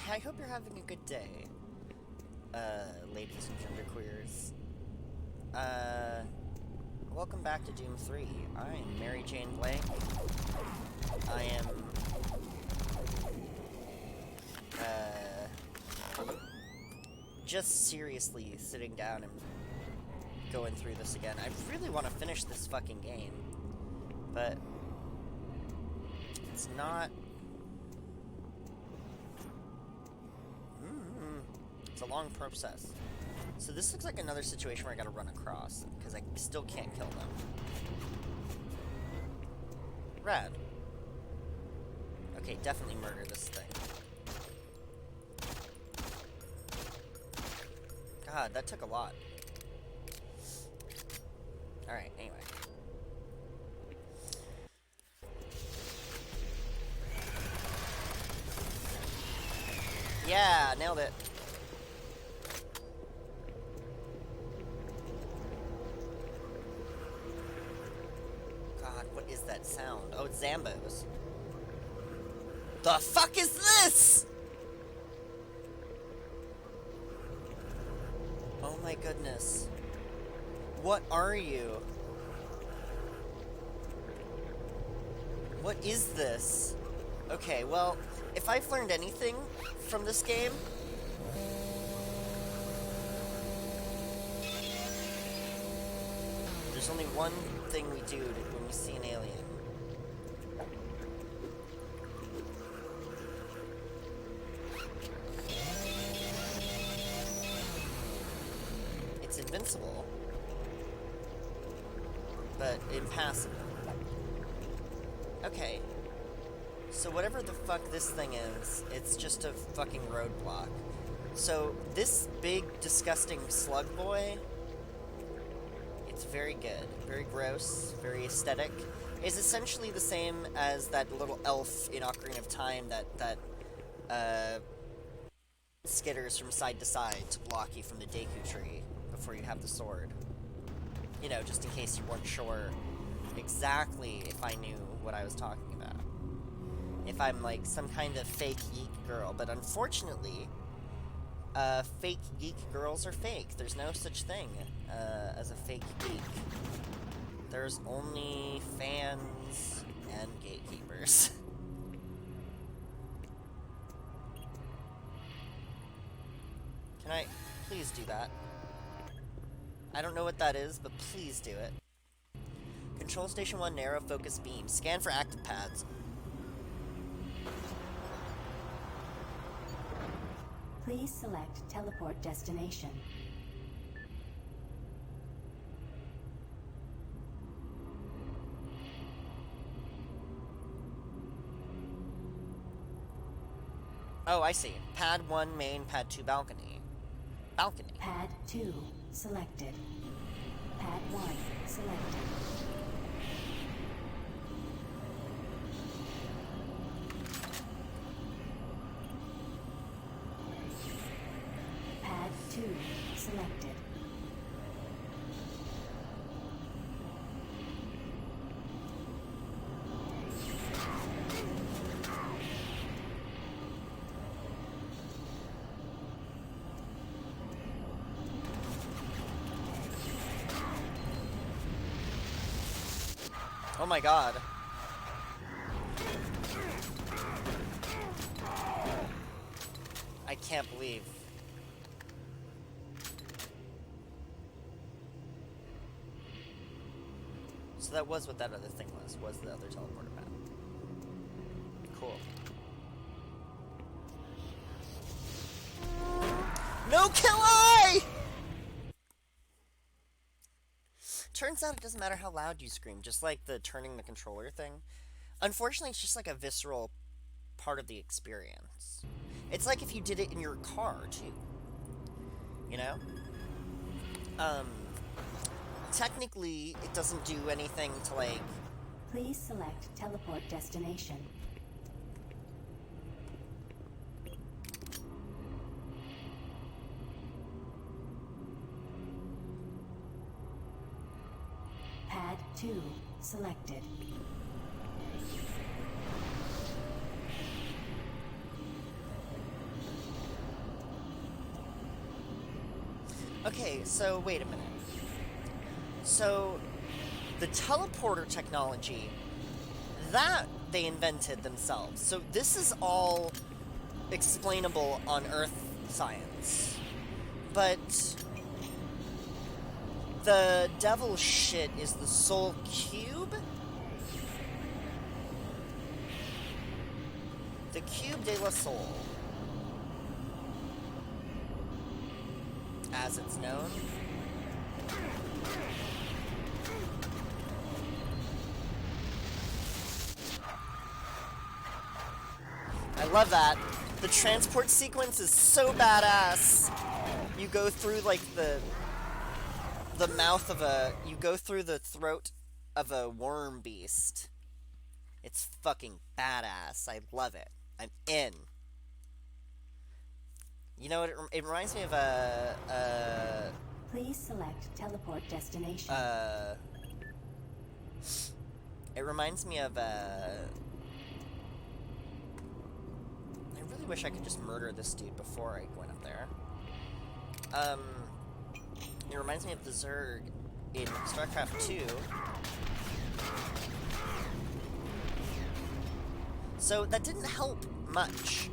I hope you're having a good day, ladies and genderqueers. Welcome back to Doom 3. I am Mary Jane Blake. I am, just seriously sitting down and going through this again. I really want to finish this fucking game, but it's not... It's a long process. So this looks like another situation where I gotta run across, because I still can't kill them. Rad. Okay, definitely murder this thing. God, that took a lot. Alright, anyway. Yeah, nailed it. God, what is that sound? Oh, it's Zambos. The fuck is this? Oh my goodness. What are you? What is this? Okay, well, if I've learned anything from this game, there's only one thing we do when we see an alien. It's invincible, but impassable. Okay. So whatever the fuck this thing is, it's just a fucking roadblock. So this big, disgusting slug boy, it's very good, very gross, very aesthetic, is essentially the same as that little elf in Ocarina of Time that skitters from side to side to block you from the Deku tree before you have the sword. You know, just in case you weren't sure exactly if I knew what I was talking about. If I'm like some kind of fake geek girl, but unfortunately, fake geek girls are fake. There's no such thing as a fake geek. There's only fans and gatekeepers. Can I please do that? I don't know what that is, but please do it. Control Station 1, narrow focus beam. Scan for active pads. Please select teleport destination. Oh, I see. Pad 1 main, pad 2 balcony. Balcony. Pad 2 selected. Pad 1 selected. Pad 2 selected. Oh my god. I can't believe. So that was what that other thing was the other teleporter map. Cool. No kill eye! Turns out it doesn't matter how loud you scream, just like the turning the controller thing. Unfortunately, it's just like a visceral part of the experience. It's like if you did it in your car, too. You know? Technically, it doesn't do anything to, like... Please select teleport destination. Pad 2 selected. okay, so wait a minute. So, the teleporter technology, that they invented themselves. So this is all explainable on Earth science. But the devil shit is the soul cube? The Cube de la Soul, as it's known. I love that. The transport sequence is so badass. You go through, like, the mouth of a... You go through the throat of a worm beast. It's fucking badass. I love it. I'm in. You know, it reminds me of a... Please select teleport destination. It reminds me of I really wish I could just murder this dude before I went up there. It reminds me of the Zerg in StarCraft 2. So that didn't help much.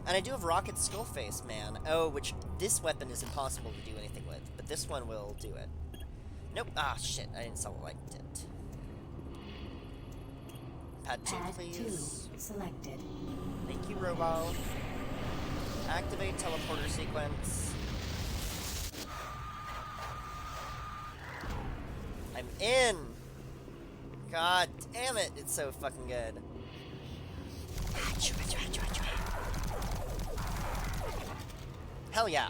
And I do have Rocket Skullface, man. Oh, which this weapon is impossible to do anything with, but this one will do it. Nope. Ah, shit. I didn't select it. Pad 2, please. 2 selected. Thank you, Robo. Activate teleporter sequence. I'm in! God damn it, it's so fucking good. Hell yeah.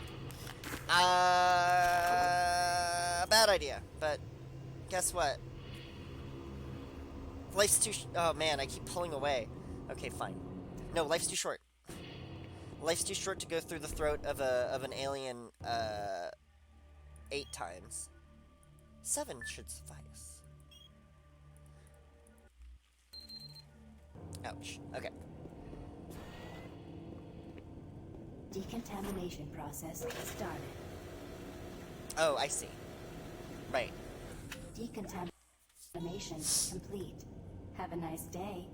Bad idea, but guess what? Life's too oh man, I keep pulling away. Okay, fine. No, life's too short. Life's too short to go through the throat of an alien 8 times. 7 should suffice. Ouch. Okay. Decontamination process started. Oh, I see. Right. Decontamination complete. Have a nice day.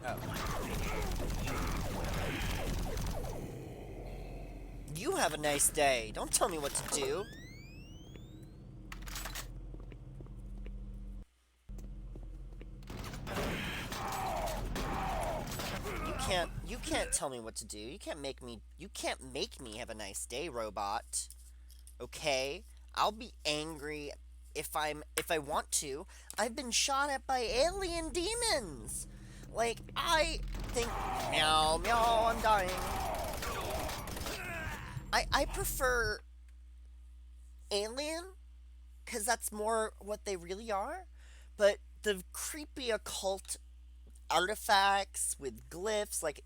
Oh. You have a nice day. Don't tell me what to do. You can't tell me what to do. You can't make me have a nice day, robot. Okay? I'll be angry if I want to. I've been shot at by alien demons. Like, I think meow meow, I'm dying. I prefer alien, cuz that's more what they really are, but the creepy occult artifacts with glyphs, like,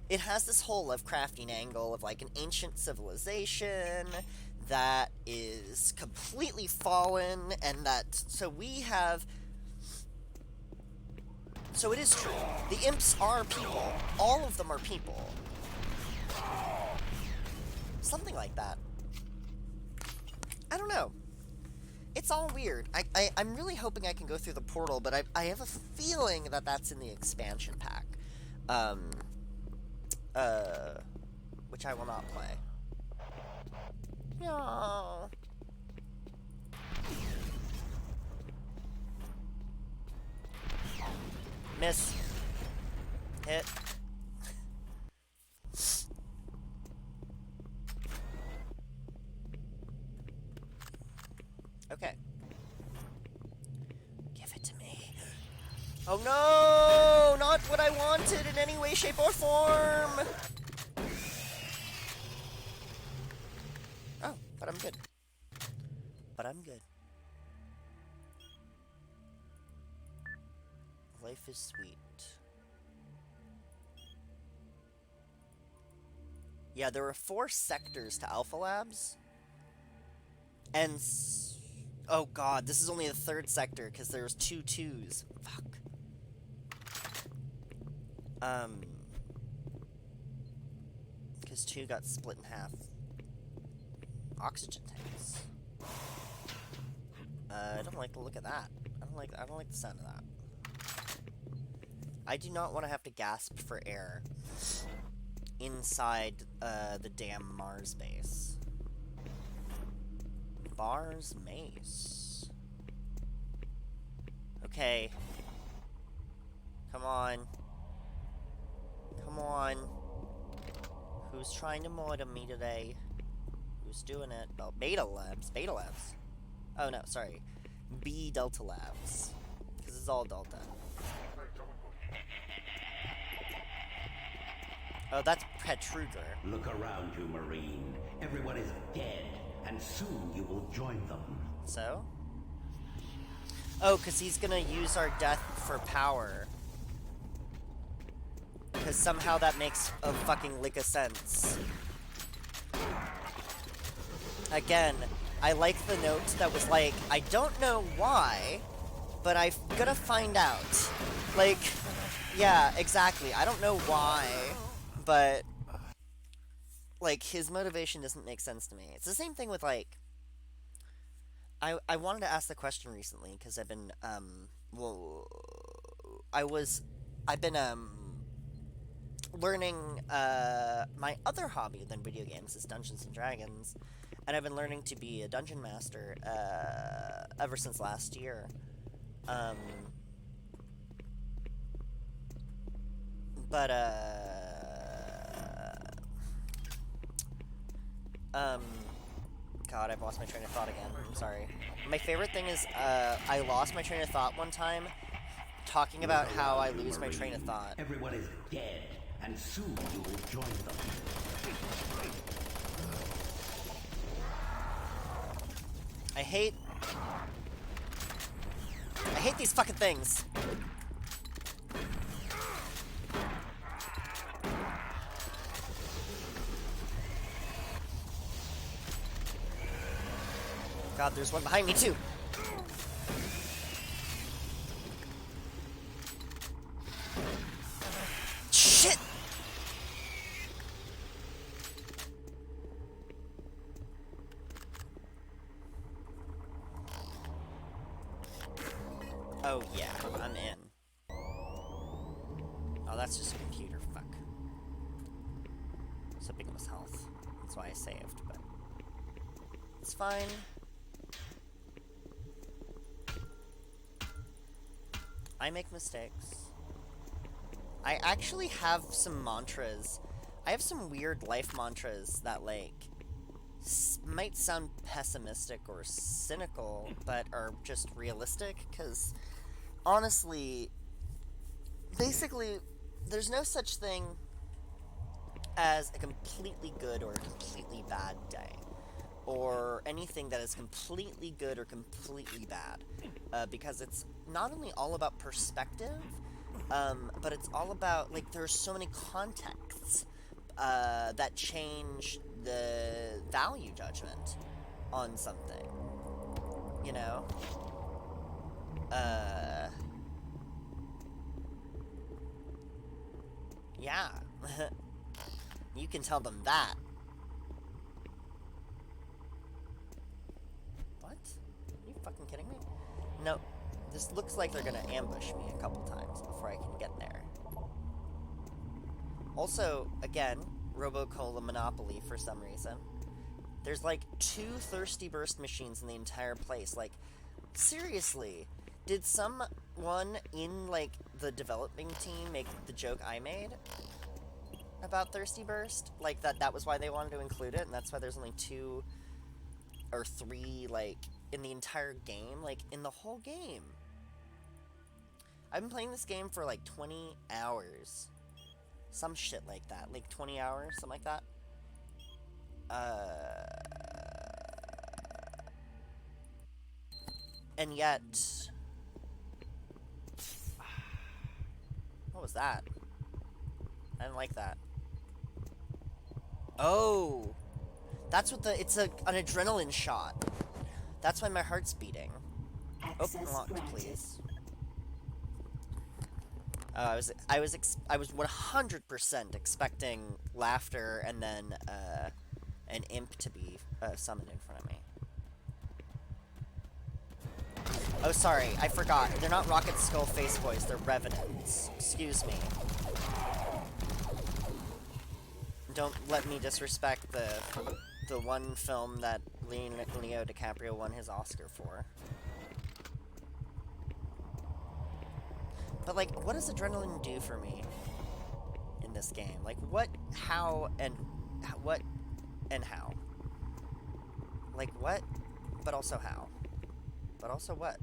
it has this whole Lovecraftian angle of, like, an ancient civilization that is completely fallen, and that, so it is true. The imps are people. All of them are people. Something like that. I don't know. It's all weird. I'm really hoping I can go through the portal, but I have a feeling that that's in the expansion pack. Which I will not play. No. Miss. Hit. Okay. Give it to me. Oh no! Not what I wanted in any way, shape, or form! Oh, but I'm good. But I'm good. Life is sweet. Yeah, there were 4 sectors to Alpha Labs. And... oh god, this is only the 3rd sector, because there's 2 twos. Fuck. Because 2 got split in half. Oxygen tanks. I don't like the look of that. I don't like the sound of that. I do not want to have to gasp for air inside the damn Mars base. Mars Mace. Okay. Come on. Come on. Who's trying to murder me today? Who's doing it? Oh, Beta Labs. Beta Labs. Oh, no, sorry. B Delta Labs. Because it's all Delta. Oh, that's Petruger. Look around you, Marine. Everyone is dead, and soon you will join them. So? Oh, because he's gonna use our death for power. Because somehow that makes a fucking lick of sense. Again, I like the note that was like, I don't know why, but I'm gonna find out. Like, yeah, exactly. I don't know why, but, like, his motivation doesn't make sense to me. It's the same thing with, like, I wanted to ask the question recently, because I've been, learning, my other hobby than video games is Dungeons and Dragons, and I've been learning to be a dungeon master, ever since last year. God, I've lost my train of thought again. I'm sorry. My favorite thing is, I lost my train of thought one time, talking about how I lose my train of thought. Everyone is dead, and soon you will join them. I hate these fucking things. God, there's one behind me too. Shit! Oh yeah, I'm in. Oh, that's just a computer, fuck. Sipping was health. That's why I saved, but it's fine. I make mistakes. I actually have some mantras. I have some weird life mantras that, like, might sound pessimistic or cynical, but are just realistic, because, honestly, basically, there's no such thing as a completely good or a completely bad day, or anything that is completely good or completely bad, because it's not only all about perspective, but it's all about, like, there's so many contexts that change the value judgment on something, you know? Yeah. You can tell them that. What? Are you fucking kidding me? No. This looks like they're gonna ambush me a couple times before I can get there. Also, again, Robocola Monopoly for some reason. There's like 2 Thirsty Burst machines in the entire place. Like, seriously, did someone in, like, the developing team make the joke I made about Thirsty Burst? Like, that was why they wanted to include it, and that's why there's only 2 or 3, like, in the entire game? Like, in the whole game. I've been playing this game for, like, 20 hours. Some shit like that. Like, 20 hours? Something like that. And yet... What was that? I didn't like that. Oh! That's what it's an adrenaline shot. That's why my heart's beating. Open locked, please. I was 100% expecting laughter and then an imp to be summoned in front of me. Oh, sorry, I forgot. They're not Rocket Skull Face Boys, they're Revenants. Excuse me. Don't let me disrespect the one film that Leo DiCaprio won his Oscar for. But, like, what does adrenaline do for me in this game? Like, what, how, and what, and how? Like, what, but also how? But also what?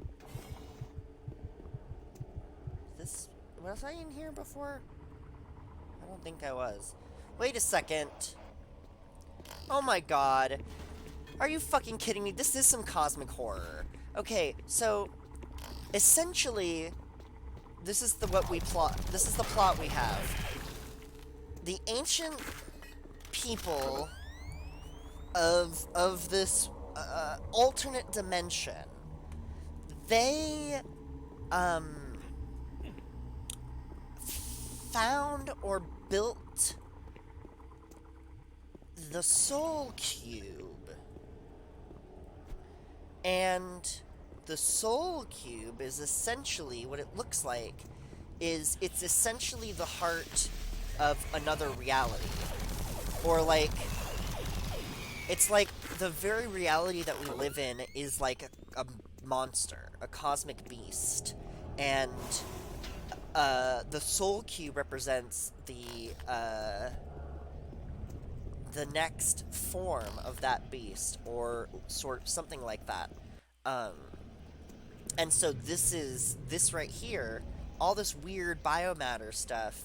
Was I in here before? I don't think I was. Wait a second. Oh my god. Are you fucking kidding me? This is some cosmic horror. Okay, so essentially this is the plot we have. The ancient people of this alternate dimension, they found or built the Soul Cube. And the Soul Cube is essentially, what it looks like, it's essentially the heart of another reality. Or, like, it's like the very reality that we live in is like a monster, a cosmic beast. And the Soul Cube represents the next form of that beast, or something like that. And so this right here, all this weird biomatter stuff,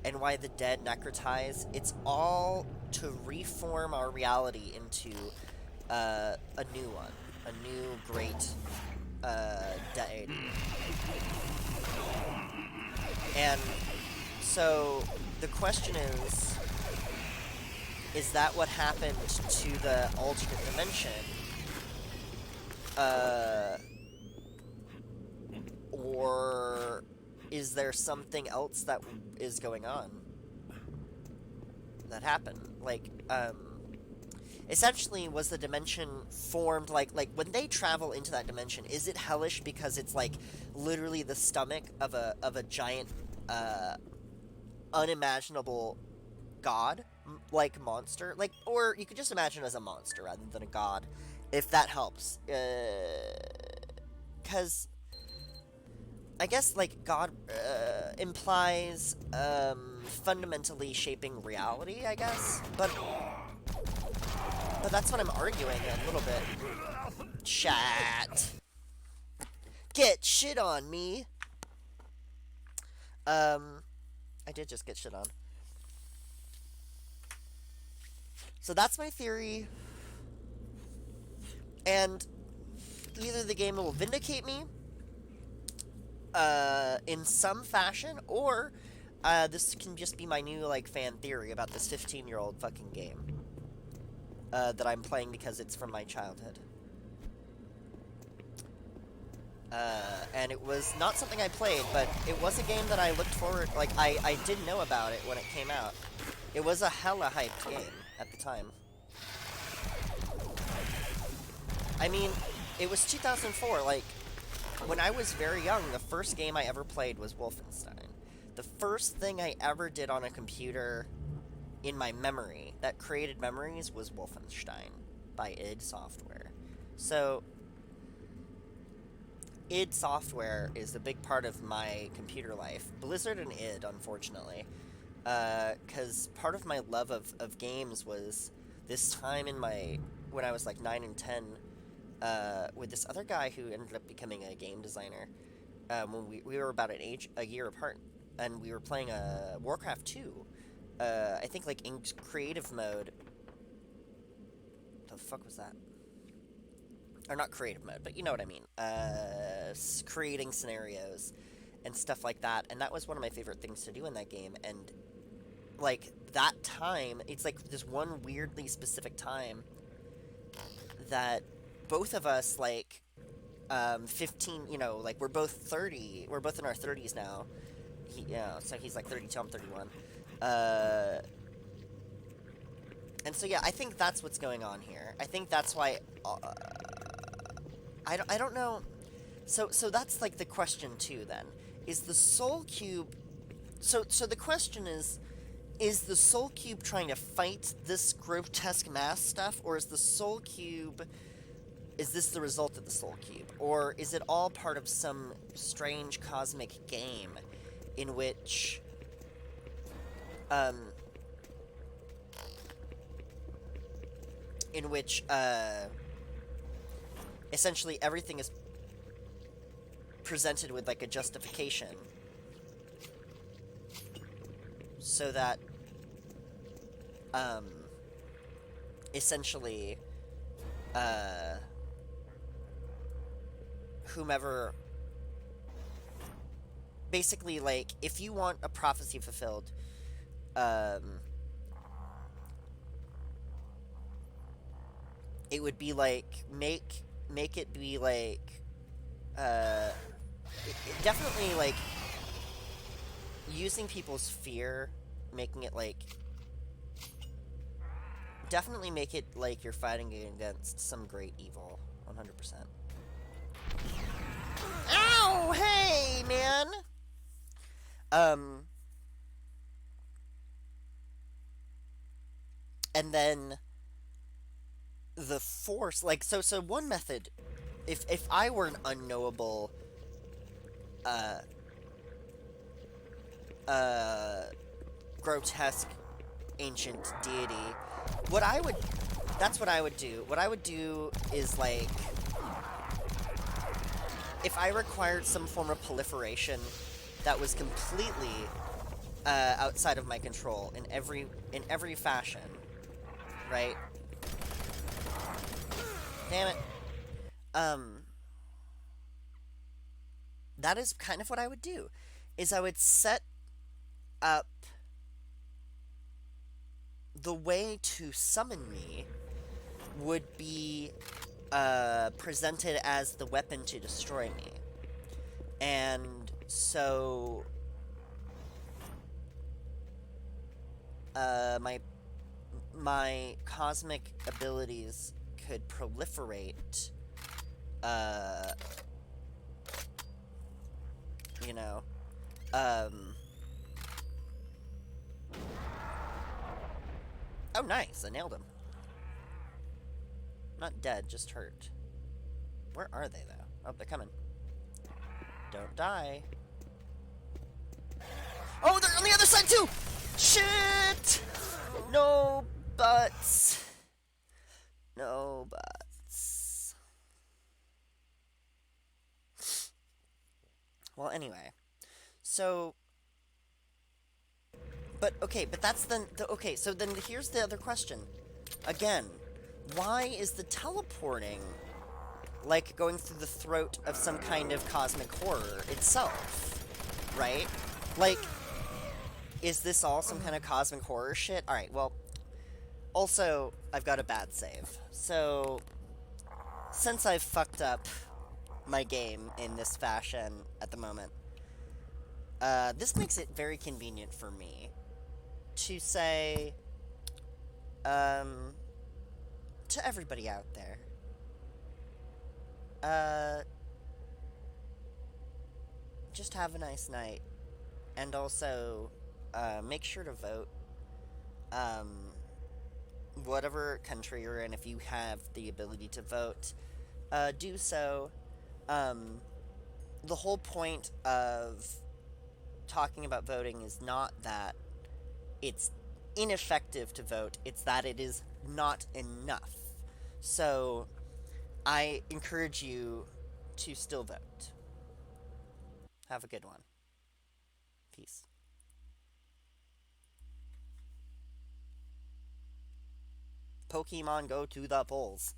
and why the dead necrotize, it's all to reform our reality into a new one, a new great deity. And so the question is that what happened to the alternate dimension? Or is there something else that is going on that happened? Like, essentially, was the dimension formed, like when they travel into that dimension, is it hellish because it's, like, literally the stomach of a giant, unimaginable god, like, monster? Like, or you could just imagine it as a monster rather than a god, if that helps. 'Cause I guess, like, God implies fundamentally shaping reality, I guess. But that's what I'm arguing a little bit. Chat. Get shit on me. I did just get shit on. So that's my theory. And either the game will vindicate me in some fashion, or this can just be my new, like, fan theory about this 15-year-old fucking game that I'm playing because it's from my childhood. And it was not something I played, but it was a game that I looked forward, like, I did know about it when it came out. It was a hella hyped game at the time. I mean, it was 2004, like, when I was very young, the first game I ever played was Wolfenstein. The first thing I ever did on a computer in my memory that created memories was Wolfenstein by id Software. So, id Software is a big part of my computer life. Blizzard and id, unfortunately. Because part of my love of games was this time when I was like 9 and 10, with this other guy who ended up becoming a game designer. When we were about a year apart, and we were playing Warcraft 2. I think, like, in creative mode. The fuck was that? Or not creative mode, but you know what I mean. Creating scenarios and stuff like that. And that was one of my favorite things to do in that game. And, like, that time, it's like this one weirdly specific time that both of us, like, 15, you know, like, we're both 30, we're both in our 30s now. So he's like 32, I'm 31. And so, yeah, I think that's what's going on here. I think that's why... I don't know... So that's, like, the question, too, then. Is the Soul Cube... So the question is the Soul Cube trying to fight this grotesque mass stuff, or is the Soul Cube... Is this the result of the Soul Cube? Or is it all part of some strange cosmic game in which... essentially everything is presented with, like, a justification. So that, essentially, whomever... Basically, like, if you want a prophecy fulfilled, it would be, like, make it be, like, definitely, like, using people's fear, making it, like, definitely make it like you're fighting against some great evil, 100%. Ow! Hey, man! And then the Force, like, so one method, if I were an unknowable, grotesque ancient deity, that's what I would do. What I would do is, like, if I required some form of proliferation that was completely outside of my control in every fashion, right? Damn it. That is kind of what I would do, is I would set up the way to summon me would be presented as the weapon to destroy me. And so my cosmic abilities could proliferate, you know, oh, nice, I nailed him. Not dead, just hurt. Where are they, though? Oh, they're coming. Don't die. Oh, they're on the other side, too! Shit! No butts. No butts. Well, anyway. So... But, okay, but that's then... Okay, so then here's the other question. Again, why is the teleporting like going through the throat of some kind of cosmic horror itself? Right? Like, is this all some kind of cosmic horror shit? Alright, well... Also, I've got a bad save. So, since I've fucked up my game in this fashion at the moment, this makes it very convenient for me to say, to everybody out there, just have a nice night, and also, make sure to vote, whatever country you're in, if you have the ability to vote, do so. The whole point of talking about voting is not that it's ineffective to vote, it's that it is not enough. So, I encourage you to still vote. Have a good one. Peace. Pokemon go to the polls.